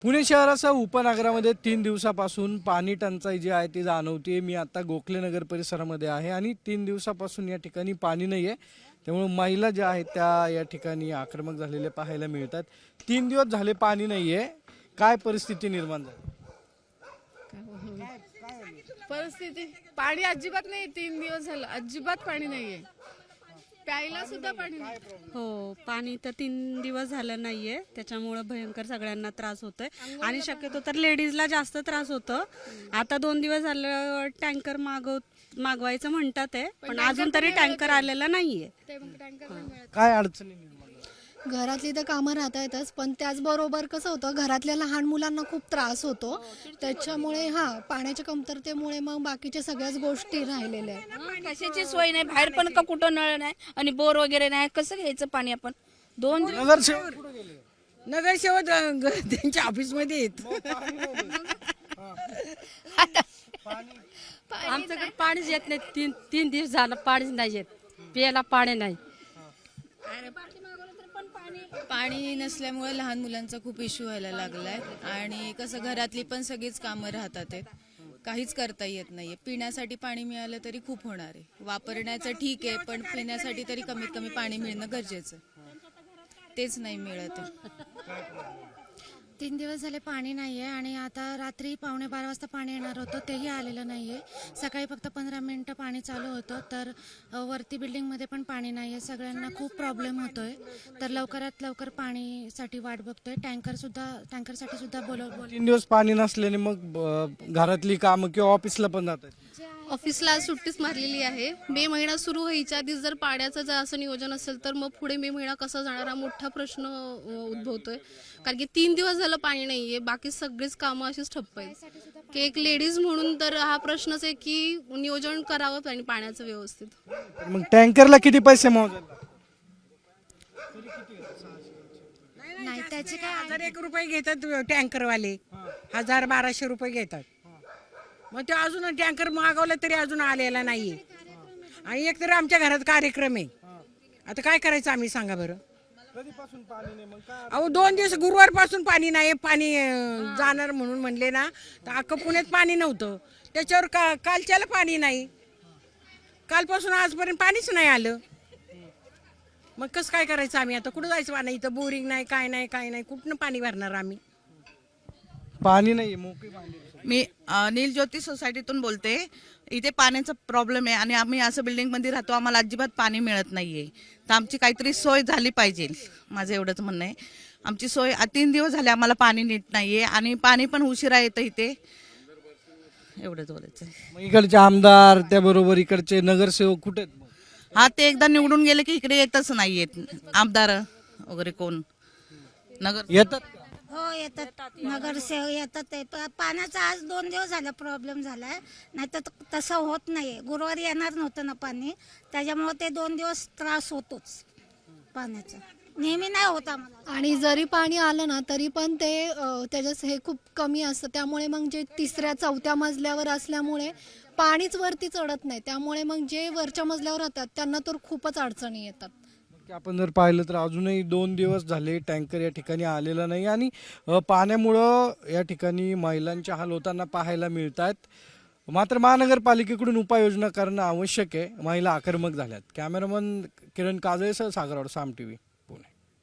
पुणे शहरासह उपनगरामध्ये 3 दिवसापासून पाणी टंचाई जी आहे ती जाणवते। मी आता गोखले नगर परिसरामध्ये आहे आणि 3 दिवसापासून या ठिकाणी पाणी नाही आहे। त्यामुळे महिला ज्या आहेत त्या या ठिकाणी आक्रमक झालेल्या पाहायला मिळतात। 3 दिवस झाले पाणी नाही आहे, काय परिस्थिती निर्माण झाली? परिस्थिती पाणी अजिबात नाही, 3 दिवस झालं अजिबात पाणी नाहीये, प्यायला सुद्धा पाणी नाही। हो, पाणी तर 3 दिवस झालं नाहीये, त्याच्यामुळे भयंकर सगळ्यांना त्रास होतोय आणि शक्यतो तर लेडीजला जास्त त्रास होतो। आता 2 दिवस झालं टँकर मागवायचं म्हणतात आहे, पण अजून तरी टँकर आलेला नाहीये। काय अडचणी निर्माण झाल्या? घरातली तर कामं राहतातच, पण त्याचबरोबर कसं होतं, घरातल्या लहान मुलांना खूप त्रास होतो। त्याच्यामुळे पाण्याच्या कमतरतेमुळे मग बाकीच्या सगळ्याच गोष्टी राहिलेल्या आहेत। कशाची सोय नाही, बाहेर पण का कुठं नळ नाही आणि बोर वगैरे नाही, कसं घ्यायचं पाणी आपण? 2 दिवस नगरसेवक कुठे गेले? नगरसेवक त्यांच्या ऑफिसमध्ये आहेत. आमच्याकडे पाणीच येत नाही, तीन दिवस झालं पाणीच नाही येत, प्यायला पाणी नाही। पाणी नसल्यामुळे लहान मुलांचा खूप इश्यू व्हायला लागलाय आणि कसं घरातली पण सगळीच कामं राहतात आहेत, काहीच करता येत नाहीये। पिण्यासाठी पाणी मिळालं तरी खूप होणार आहे, वापरण्याचं ठीक आहे पण पिण्यासाठी तरी कमीत कमी पाणी मिळणं गरजेचं, तेच नाही मिळत आहे। 3 दिवस झाले पाणी नाहीये आणि आता रात्री 11:15 वाजता पाणी येणार होतं, तेही आलेलं नाहीये। सकाळी फक्त 15 मिनिटं पाणी चालू होतं, तर वरती बिल्डिंगमध्ये पण पाणी नाहीये। सगळ्यांना खूप प्रॉब्लेम होतोय, तर लवकरात लवकर पाणीसाठी वाट बघतोय। टँकरसाठी सुद्धा बोलव 3 दिवस पाणी नसल्याने मग घरातली कामं किंवा ऑफिसला पण जातात। ऑफिसला आज सुट्टीच मारलेली आहे। मे महिना सुरू व्हायच्या आधीच जर पाण्याचं जर असं नियोजन असेल तर मग पुढे मे महिना कसा जाणार हा मोठा प्रश्न उद्भवतोय, कारण की 3 दिवस झालं पाणी नाहीये, बाकी सगळीच कामं अशीच ठप्प आहेत। की एक लेडीज म्हणून तर हा प्रश्नच आहे की नियोजन करावं आणि पाण्याचं व्यवस्थित। मग टँकरला किती पैसे मोजायला? नाही, त्याचे काय 1001 रुपये घेतात टँकरवाले, 1200 रुपये घेतात। मग ते अजून टँकर मागवलं तरी अजून आलेला नाहीये आणि एक तर आमच्या घरात कार्यक्रम आहे, आता काय करायचं आम्ही सांगा बरं? कधीपासून पाणी नाही, मग काय? अहो 2 दिवस गुरुवारपासून पाणी नाही, पाणी जाणार म्हणून म्हणले ना, तर अख्खं पुण्यात पाणी नव्हतं, त्याच्यावर कालच्याला पाणी नाही, कालपासून आजपर्यंत पाणीच नाही आलं। मग कसं काय करायचं आम्ही आता? कुठं जायचं? पाणी इथं बोरिंग नाही, काय नाही, कुठनं पाणी भरणार आम्ही? पाणी नाही, मोकळी पाणी। मी नील ज्योती सोसायटीतून बोलते। इथे पाण्याचा प्रॉब्लेम आहे आणि आम्ही असं बिल्डिंगमध्ये राहतो, आम्हाला अजिबात पाणी मिळत नाहीये, तर आमची काहीतरी सोय झाली पाहिजे, माझं एवढंच म्हणणं आहे। आमची सोय 3 दिवस झाले आम्हाला पाणी नीट नाहीये आणि पाणी पण उशिरा येतं इथे, एवढंच बोलायचं आहे। मग इकडचे आमदार त्याबरोबर इकडचे नगरसेवक कुठे आहेत? हा, ते एकदा निवडून गेले की इकडे येतच नाहीयेत आमदार वगैरे कोण नगर येतात का? हो येतात, नगरसेवक येतात। ते पाण्याचा आज 2 दिवस झाला प्रॉब्लेम झालाय, नाही तर तसं होत नाहीये। गुरुवारी येणार नव्हतं ना पाणी, त्याच्यामुळे ते 2 दिवस त्रास होतोच पाण्याचा, नेहमी नाही होत आम्हाला। आणि जरी पाणी आलं ना तरी पण ते त्याचं हे खूप कमी असतं, त्यामुळे मग जे 3ऱ्या-4थ्या मजल्यावर असल्यामुळे पाणीच वरती चढत नाही, त्यामुळे मग जे वरच्या मजल्यावर राहतात त्यांना तर खूपच अडचणी येतात। की आपण जर पाहिलं तर अजूनही 2 दिवस झाले टँकर या ठिकाणी आलेला नाही आणि पाण्यामुळं या ठिकाणी महिलांचे हाल होताना पाहायला मिळतात। मात्र महानगरपालिकेकडून उपाययोजना करणं आवश्यक आहे, महिला आक्रमक झाल्यात। कॅमेरामन किरण काजळेसह सागर साम TV।